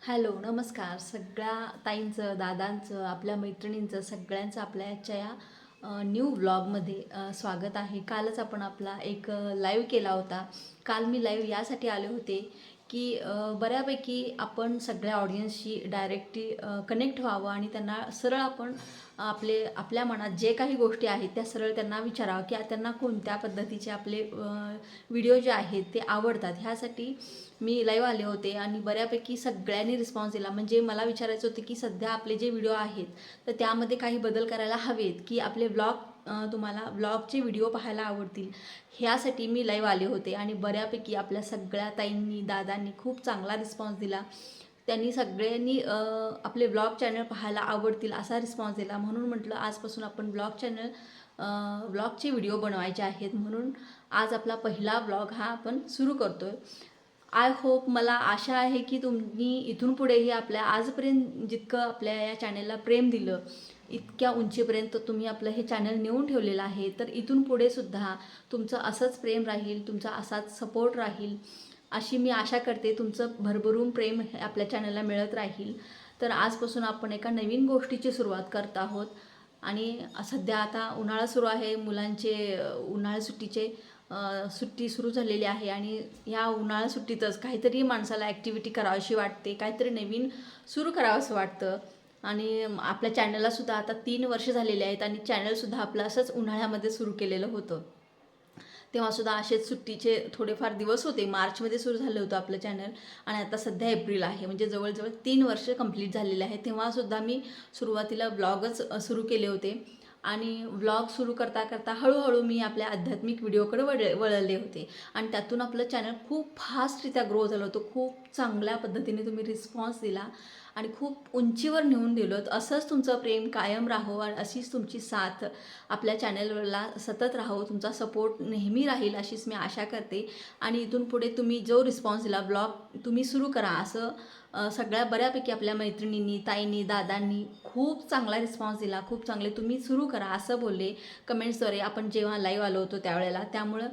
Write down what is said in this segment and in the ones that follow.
Hello, नमस्कार. सगळ्या ताईंचं, दादांचं, आपल्या मैत्रिणींचं, सगळ्यांचं आपल्या आजच्या या न्यू व्लॉगमध्ये स्वागत आहे. कालच आपण आपला एक लाईव्ह केला होता. काल मी लाईव्ह यासाठी आले होते की बऱ्यापैकी आपण सगळ्या ऑडियन्सशी डायरेक्टली कनेक्ट व्हावं आणि त्यांना सरळ आपण आपल्या मनात जे काही गोष्टी आहेत त्या सरळ त्यांना विचारावं की त्यांना कोणत्या पद्धतीचे आपले व्हिडिओ जे आहेत ते आवडतात. ह्यासाठी मी लाईव्ह आले होते आणि बऱ्यापैकी सगळ्यांनी रिस्पॉन्स दिला. म्हणजे मला विचारायचं होतं की सध्या आपले जे व्हिडिओ आहेत तर त्यामध्ये काही बदल करायला हवेत की आपले व्लॉग तुम्हाला व्लॉगचे व्हिडिओ पाहायला आवडतील, ह्यासाठी मी लाईव्ह आले होते. आणि बऱ्यापैकी आपल्या सगळ्या ताईंनी, दादांनी खूप चांगला रिस्पॉन्स दिला. त्यांनी सगळ्यांनी आपले व्लॉग चॅनल पाहायला आवडतील असा रिस्पॉन्स दिला. म्हणून म्हटलं आजपासून आपण व्लॉगचे व्हिडिओ बनवायचे आहेत. म्हणून आज आपला पहिला व्लॉग हा आपण सुरू करतो आहे. आय होप, मला आशा आहे की तुम्ही इथून पुढेही आपल्या आजपर्यंत जितकं आपल्या या चॅनलला प्रेम दिलं, इतक्या उंचीपर्यंत तुम्ही आपलं हे चॅनल नेऊन ठेवलेलं आहे. तर इथून पुढेसुद्धा तुमचं असंच प्रेम राहील, तुमचा असाच सपोर्ट राहील, अशी मी आशा करते. तुमचं भरभरून प्रेम हे आपल्या चॅनलला मिळत राहील. तर आजपासून आपण एका नवीन गोष्टीची सुरुवात करत आहोत. आणि सध्या आता उन्हाळा सुरू आहे, मुलांचे उन्हाळा सुट्टी सुरू झालेली आहे. आणि ह्या उन्हाळा सुट्टीतच काहीतरी माणसाला ॲक्टिव्हिटी करावीशी वाटते, काहीतरी नवीन सुरू करावंसं वाटतं. आणि आपल्या चॅनललासुद्धा आता 3 वर्ष झालेली आहेत आणि चॅनलसुद्धा आपलं असंच उन्हाळ्यामध्ये सुरू केलेलं होतं. तेव्हासुद्धा असेच सुट्टीचे थोडेफार दिवस होते. मार्चमध्ये सुरू झालं होतं आपलं चॅनल आणि आता सध्या एप्रिल आहे, म्हणजे जवळजवळ 3 वर्ष कंप्लीट झालेले आहेत. तेव्हासुद्धा मी सुरुवातीला ब्लॉगच सुरू केले होते. आणि व्लॉग सुरू करता करता हळूहळू मी आपल्या आध्यात्मिक व्हिडिओकडे वळले होते. आणि त्यातून आपलं चॅनल खूप फास्टरित्या ग्रो झालं होतं. खूप चांगल्या पद्धतीने तुम्ही रिस्पॉन्स दिला आणि खूप उंचीवर नेऊन दिलं. असंच तुमचं प्रेम कायम राहो आणि अशीच तुमची साथ आपल्या चॅनलवरला सतत राहो, तुमचा सपोर्ट नेहमी राहील अशीच मी आशा करते. आणि इथून पुढे तुम्ही जो रिस्पॉन्स दिला, ब्लॉग तुम्ही सुरू करा असं सगळ्या बऱ्यापैकी आपल्या मैत्रिणींनी, ताईंनी, दादांनी खूप चांगला रिस्पॉन्स दिला. खूप चांगले, तुम्ही सुरू करा असं बोलले कमेंट्सद्वारे आपण जेव्हा लाईव्ह आलो होतो त्यावेळेला. त्यामुळं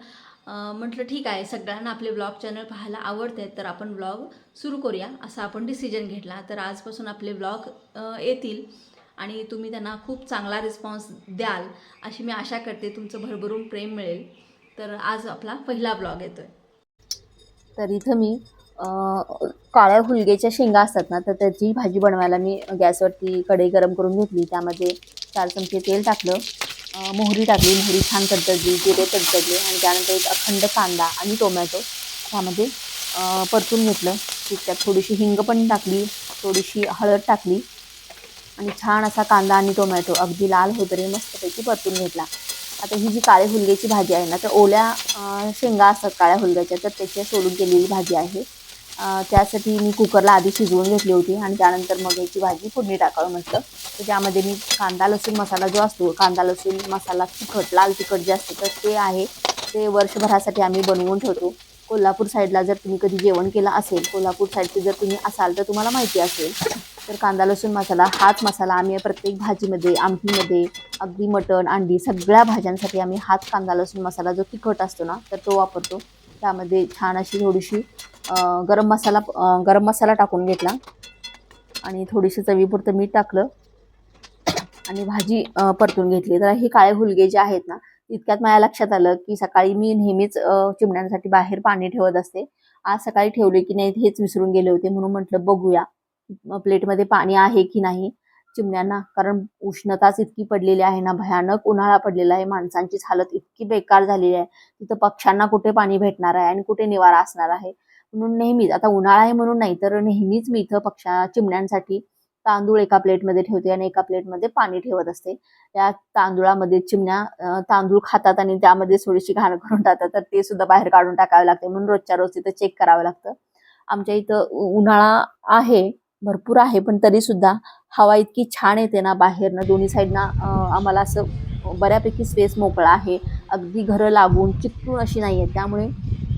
म्हटलं ठीक आहे, सगळ्यांना आपले व्लॉग चॅनल पाहायला आवडत आहेत तर आपण व्लॉग सुरू करूया असा आपण डिसिजन घेतला. तर आजपासून आपले व्लॉग येतील आणि तुम्ही त्यांना खूप चांगला रिस्पॉन्स द्याल अशी मी आशा करते. तुमचं भरभरून प्रेम मिळेल. तर आज आपला पहिला ब्लॉग येतो आहे. तर इथं मी काळ्या हुलग्याच्या शेंगा असतात ना, तर त्याची भाजी बनवायला मी गॅसवरती कढई गरम करून घेतली. त्यामध्ये 4 चमचे तेल टाकलं, मोहरी टाकली, मोहरी छान तडतडली, जिरे तडतडले आणि त्यानंतर एक अखंड कांदा आणि टोमॅटो त्यामध्ये परतून घेतलं. त्यात थोडीशी हिंग पण टाकली, थोडीशी हळद टाकली आणि छान असा कांदा आणि टोमॅटो अगदी लाल होईपर्यंत मस्तपैकी परतून घेतला. आता ही जी काळ्या हुलग्याची भाजी आहे ना, तर ओल्या शेंगा असतात काळ्या हुलग्याच्या, तर त्याची सोलून केलेली भाजी आहे. त्यासाठी मी कुकरला आधी शिजवून घेतली होती आणि त्यानंतर मग याची भाजी फोडणी टाकावं म्हटलं. तर त्यामध्ये मी कांदा लसूण मसाला जो असतो, कांदा लसूण मसाला तिखट, लाल तिखट जे असतं तर ते आहे, ते वर्षभरासाठी आम्ही बनवून ठेवतो. कोल्हापूर साईडला जर तुम्ही कधी जेवण केलं असेल, कोल्हापूर साईडचे जर तुम्ही असाल तर तुम्हाला माहिती असेल. तर कांदा लसूण मसाला हाच मसाला आम्ही प्रत्येक भाजीमध्ये, आमटीमध्ये, अगदी मटण, अंडी सगळ्या भाज्यांसाठी आम्ही हाच कांदा लसूण मसाला जो तिखट असतो ना, तर तो वापरतो. त्यामध्ये छान अशी थोडीशी गरम मसाला टाकून घेतला आणि थोडीशी चवीपुरतं मीठ टाकलं आणि भाजी परतून घेतली. तर हे काळे हुलगे जे आहेत ना, इतक्यात माझ्या लक्षात आलं की सकाळी मी नेहमीच चिमण्यांसाठी बाहेर पाणी ठेवत असते. आज सकाळी ठेवले की नाही हेच विसरून गेले होते. म्हणून म्हटलं बघूया प्लेटमध्ये पाणी आहे की नाही चिमण्यांना, कारण उष्णताच इतकी पडलेली आहे ना, भयानक उन्हाळा पडलेला आहे. माणसांचीच हालत इतकी बेकार झालेली आहे. तिथं पक्ष्यांना कुठे पाणी भेटणार आहे आणि कुठे निवारा असणार आहे. म्हणून नेहमीच, आता उन्हाळा आहे म्हणून नाही तर नेहमीच मी इथं चिमण्यांसाठी तांदूळ एका प्लेटमध्ये ठेवते आणि एका प्लेटमध्ये पाणी ठेवत असते. त्या तांदूळामध्ये चिमण्या तांदूळ खातात आणि त्यामध्ये थोडीशी घाण करून टाकतात, तर ते सुद्धा बाहेर काढून टाकावे लागते. म्हणून रोजच्या रोज तिथं चेक करावं लागतं. आमच्या इथं उन्हाळा आहे, भरपूर आहे, पण तरी सुद्धा हवा इतकी छान येते ना बाहेरनं, दोन्ही साईडना आम्हाला असं बऱ्यापैकी स्पेस मोकळा आहे. अगदी घरं लागून चिकटून अशी नाही आहे. त्यामुळे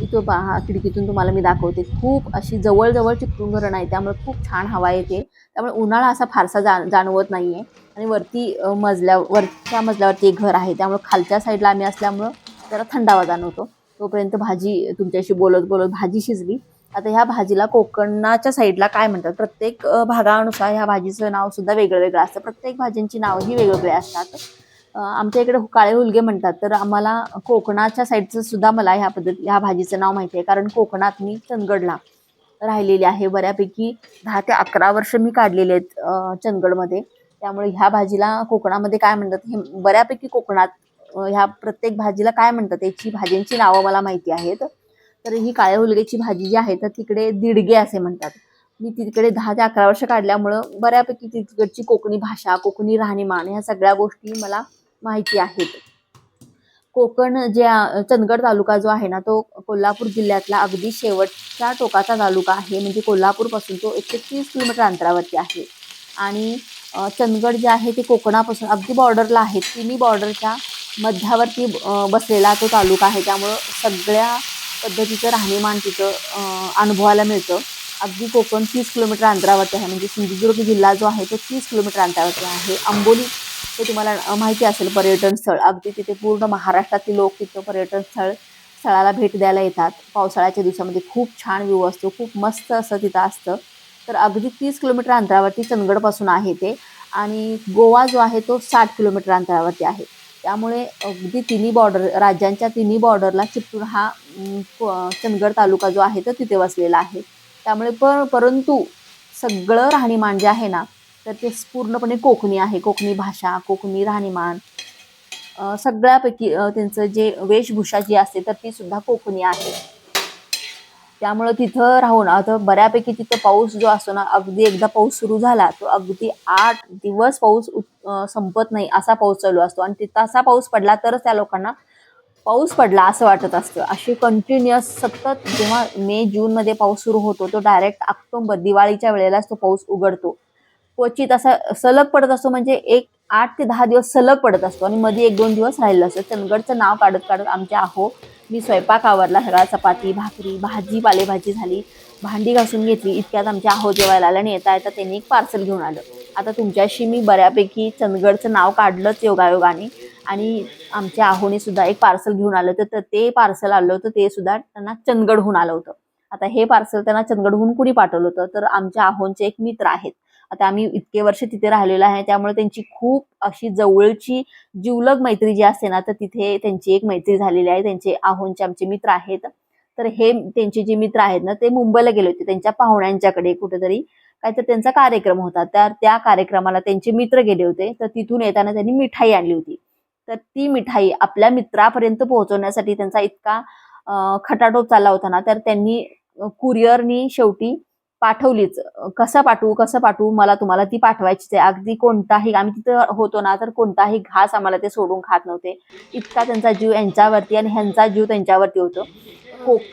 इथं पहा, खिडकीतून तुम्हाला मी दाखवते, खूप अशी जवळ चिकटून घरं नाही, त्यामुळे खूप छान हवा येते. त्यामुळे उन्हाळा असा फारसा जाणवत नाही आहे. आणि वरच्या मजल्यावरती एक घर आहे, त्यामुळे खालच्या साईडला आम्ही असल्यामुळं जरा थंडावा जाणवतो. तोपर्यंत भाजी तुमच्याशी बोलत बोलत भाजी शिजली आता ह्या भाजीला कोकणाच्या साईडला काय म्हणतात, प्रत्येक भागानुसार ह्या भाजीचं नाव सुद्धा वेगळं वेगळं असतं. प्रत्येक भाजींची नावं ही वेगवेगळी असतात. आमच्या इकडे काळे हुलगे म्हणतात, तर आम्हाला कोकणाच्या साईडचं सुद्धा मला ह्या भाजीचं नाव माहिती आहे, कारण कोकणात मी चंदगडला राहिलेली आहे. बऱ्यापैकी 10 ते 11 वर्ष मी काढलेली आहेत चंदगडमध्ये. त्यामुळे ह्या भाजीला कोकणामध्ये काय म्हणतात हे बऱ्यापैकी कोकणात ह्या प्रत्येक भाजीला काय म्हणतात याची भाजींची नावं मला माहिती आहेत. तर ही काळ्या हुलग्याची भाजी जी आहे तर तिकडे दिडगे असे म्हणतात. मी तिकडे 10 ते 11 वर्ष काढल्यामुळं बऱ्यापैकी तिकडची कोकणी भाषा, कोकणी राहणीमान ह्या सगळ्या गोष्टी मला माहिती आहेत. कोकण जे चंदगड तालुका जो आहे ना, तो कोल्हापूर जिल्ह्यातला अगदी शेवटच्या टोकाचा तालुका आहे. म्हणजे कोल्हापूरपासून तो 130 किलोमीटर अंतरावरती आहे. आणि चंदगड जे आहे ते कोकणापासून अगदी बॉर्डरला आहे. तिन्ही बॉर्डरच्या मध्यावरती बसलेला तो तालुका आहे. त्यामुळं सगळ्या पद्धतीचं राहणीमान तिथं अनुभवायला मिळतं. अगदी कोकण 30 किलोमीटर अंतरावरती आहे. म्हणजे सिंधुदुर्ग जिल्हा जो आहे तो 30 किलोमीटर अंतरावरती आहे. आंबोली हे तुम्हाला माहिती असेल पर्यटन स्थळ. अगदी तिथे पूर्ण महाराष्ट्रातील लोक तिथं स्थळाला भेट द्यायला येतात. पावसाळ्याच्या दिवसामध्ये खूप छान व्ह्यू असतो, खूप मस्त असं तिथं असतं. तर अगदी 30 किलोमीटर अंतरावरती चंदगडपासून आहे ते. आणि गोवा जो आहे तो 60 किलोमीटर अंतरावरती आहे. त्यामुळे अगदी राज्यांच्या तिन्ही बॉर्डरला चिकटून हा चंदगड तालुका जो आहे तो तिथे वसलेला आहे. त्यामुळे परंतु सगळं राहणीमान जे आहे ना, तर ते पूर्णपणे कोकणी आहे. कोकणी भाषा, कोकणी राहणीमान सगळ्यापैकी त्यांचं जे वेशभूषा जी असते तर ती सुद्धा कोकणी आहे. त्यामुळं तिथं राहून आता बऱ्यापैकी तिथं पाऊस जो असतो ना, अगदी एकदा पाऊस सुरू झाला तो अगदी 8 दिवस पाऊस संपत नाही असा पाऊस चालू असतो. आणि तसा पाऊस पडला तरच त्या लोकांना पाऊस पडला असं वाटत असतं. अशी कंटिन्युअस सतत जेव्हा मे जूनमध्ये पाऊस सुरू होतो तो डायरेक्ट ऑक्टोबर दिवाळीच्या वेळेलाच तो पाऊस उघडतो. क्वचित असा सलग पडत असतो, म्हणजे 8 ते 10 दिवस सलग पडत असतो आणि मध्ये 1-2 दिवस राहिलेलं असतं. चंदगडचं नाव काढत काढत आमच्या मी स्वयंपाक आवरला सगळा, चपाती भाकरी भाजी पालेभाजी झाली, भांडी घासून घेतली. इतक्यात आमच्या जेवायला आल्या आणि येता येता त्यांनी एक पार्सल घेऊन आलं. आता तुमच्याशी मी बऱ्यापैकी चंदगडचं नाव काढलंच योगायोगाने, आणि आमच्या आहोने सुद्धा एक पार्सल घेऊन आलं होतं. तर ते पार्सल आलं होतं ते सुद्धा त्यांना चंदगडहून आलं होतं. आता हे पार्सल त्यांना चंदगडहून कुणी पाठवलं होतं, तर आमच्या आहोंचे एक मित्र आहेत. आता आम्ही इतके वर्ष तिथे राहिलेलो आहे, त्यामुळे त्यांची खूप अशी जवळची जिवलग मैत्री जी असते ना, तर तिथे त्यांची एक मैत्री झालेली आहे. त्यांचे आहोंचे आमचे मित्र आहेत. तर हे त्यांचे जे मित्र आहेत ना, ते मुंबईला गेले होते त्यांच्या पाहुण्यांच्याकडे कुठेतरी, काहीतरी त्यांचा कार्यक्रम होता. तर त्या कार्यक्रमाला त्यांचे मित्र गेले होते. तर तिथून येताना त्यांनी मिठाई आणली होती. तर ती मिठाई आपल्या मित्रापर्यंत पोहोचवण्यासाठी त्यांचा इतका खटाटोप चालला होता ना, तर त्यांनी कुरिअरनी शेवटी पाठवलीच. कसं पाठवू, मला तुम्हाला ती पाठवायचीच आहे. अगदी कोणताही, आम्ही तिथं होतो ना, तर कोणताही घास आम्हाला ते सोडून खात नव्हते. इतका त्यांचा जीव यांच्यावरती आणि ह्यांचा जीव त्यांच्यावरती होतो.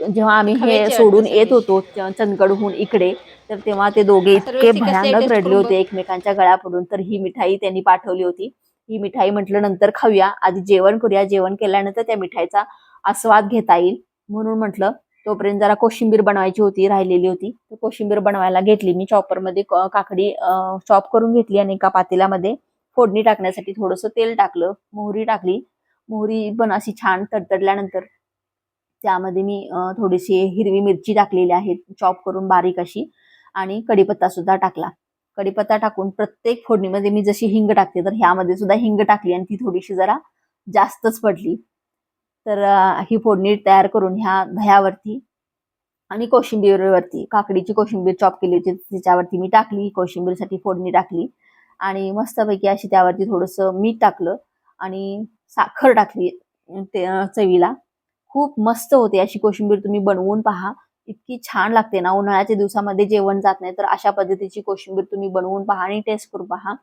जेव्हा आम्ही हे खायची सोडून वाटतं येत सगळी. होतो चंदगडहून इकडे, तर तेव्हा ते दोघे इतके सर्वच कसं भयानक टेस्ट रडले करून बघ. होते एकमेकांच्या गळ्या पडून. तर ही मिठाई त्यांनी पाठवली होती. ही मिठाई म्हटलं नंतर खाऊया, आधी जेवण करूया. जेवण केल्यानंतर त्या मिठाईचा आस्वाद घेता येईल म्हणून म्हटलं. तोपर्यंत जरा कोशिंबीर बनवायची होती, राहिलेली होती. तर कोशिंबीर बनवायला घेतली मी. चॉपरमध्ये काकडी चॉप करून घेतली आणि एका पातेल्यामध्ये फोडणी टाकण्यासाठी थोडंसं तेल टाकलं, मोहरी टाकली. मोहरी पण अशी छान तडतडल्यानंतर त्यामध्ये मी थोडीशी हिरवी मिरची टाकलेली आहे चॉप करून बारीक अशी, आणि कढीपत्ता सुद्धा टाकला. कढीपत्ता टाकून प्रत्येक फोडणीमध्ये मी जशी हिंग टाकते, तर ह्यामध्ये सुद्धा हिंग टाकली आणि ती थोडीशी जरा जास्तच पडली. तर ही फोडणी तयार करून ह्या दह्यावरती आणि कोशिंबीरवरती, काकडीची कोशिंबीर चॉप केली होती त्याच्यावरती मी टाकली. कोशिंबीरसाठी फोडणी टाकली आणि मस्तपैकी अशी त्यावरती थोडंसं मीठ टाकलं आणि साखर टाकली ते चवीला. खूप मस्त होते अशी कोशिंबीर, तुम्ही बनवून पहा. इतकी छान लागते ना, उन्हाळ्याच्या दिवसामध्ये जेवण जात नाही, तर अशा पद्धतीची कोशिंबीर तुम्ही बनवून पहा आणि टेस्ट करून पहा.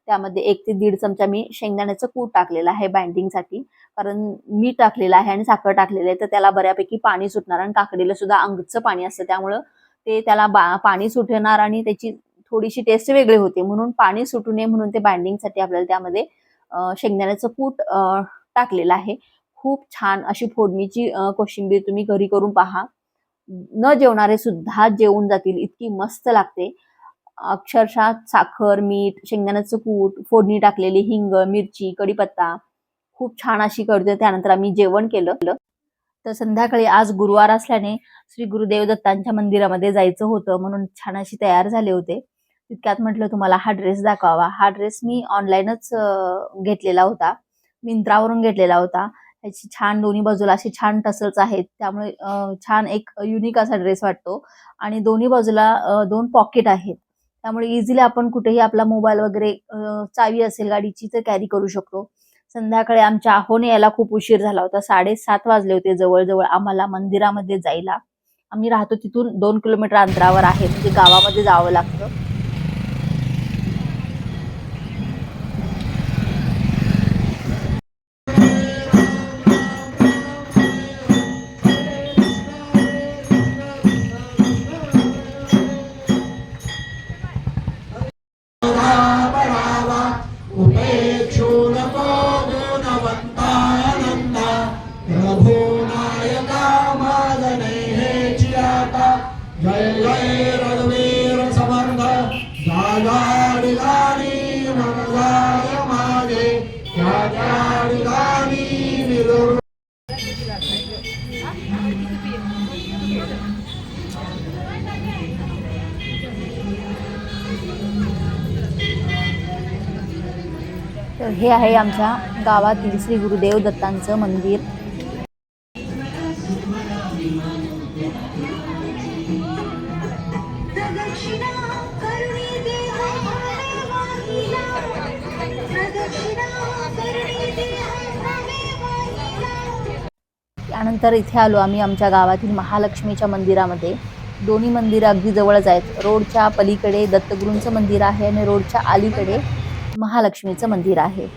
त्यामध्ये 1 ते 1.5 चमचा मी शेंगदाण्याचं कूट टाकलेलं आहे बाइंडिंगसाठी. कारण मीठ टाकलेलं आहे आणि साखर टाकलेलं आहे, तर त्याला बऱ्यापैकी पाणी सुटणार आणि काकडीला सुद्धा अंगचं पाणी असतं, त्यामुळं ते त्याला पाणी सुटणार आणि त्याची थोडीशी टेस्ट वेगळी होते. म्हणून पाणी सुटू नये म्हणून ते बाइंडिंगसाठी आपल्याला त्यामध्ये शेंगदाण्याचं कूट टाकलेलं आहे. खूप छान अशी फोडणीची कोशिंबीर तुम्ही घरी करून पहा. न जेवणारे सुद्धा जेवून जातील, इतकी मस्त लागते. अक्षरशः साखर, मीठ, शेंगदाण्याचं कूट, फोडणी टाकलेली हिंग, मिरची, कढीपत्ता खूप छान अशी करते. त्यानंतर आम्ही जेवण केलं. तर संध्याकाळी आज गुरुवार असल्याने श्री गुरुदेव दत्तांच्या मंदिरामध्ये जायचं होतं, म्हणून छान अशी तयार झाले होते. तितक्यात म्हटलं तुम्हाला हा ड्रेस दाखवावा. हा ड्रेस मी ऑनलाईनच घेतलेला होता, मिंत्रावरून घेतलेला होता. त्याची छान दोन्ही बाजूला असे छान टसल्स आहेत, त्यामुळे छान एक युनिक असा ड्रेस वाटतो. आणि दोन्ही बाजूला 2 पॉकेट आहेत, त्यामुळे इझिली आपण कुठेही आपला मोबाईल वगैरे चावी असेल गाडीची तर कॅरी करू शकतो. संध्याकाळी आमच्या आहोने यायला खूप उशीर झाला होता. 7:30 वाजले होते जवळ आम्हाला मंदिरामध्ये जायला. आम्ही राहतो तिथून 2 किलोमीटर अंतरावर आहे, म्हणजे गावामध्ये जावं लागतं. उपेक्षो नको गुणवंतानंदा प्रभो नायका मादने हे चिराता जय जय रघुवीर समर्थ जागाडिगानी मनजाय मागे जागाडिगानी विदुर तर हे आहे आमच्या गावातील श्री गुरुदेव दत्तांचं मंदिर. त्यानंतर इथे आलो आम्ही आमच्या गावातील महालक्ष्मीच्या मंदिरामध्ये. दोन्ही मंदिरं अगदी जवळच आहेत. रोडच्या पलीकडे दत्तगुरूंचं मंदिर आहे आणि रोडच्या अलीकडे महालक्ष्मीचं मंदिर आहे.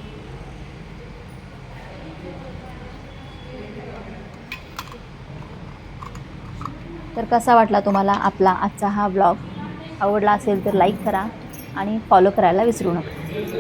तर कसा वाटला तुम्हाला आपला आजचा हा ब्लॉग? आवडला असेल तर लाईक करा आणि फॉलो करायला विसरू नका.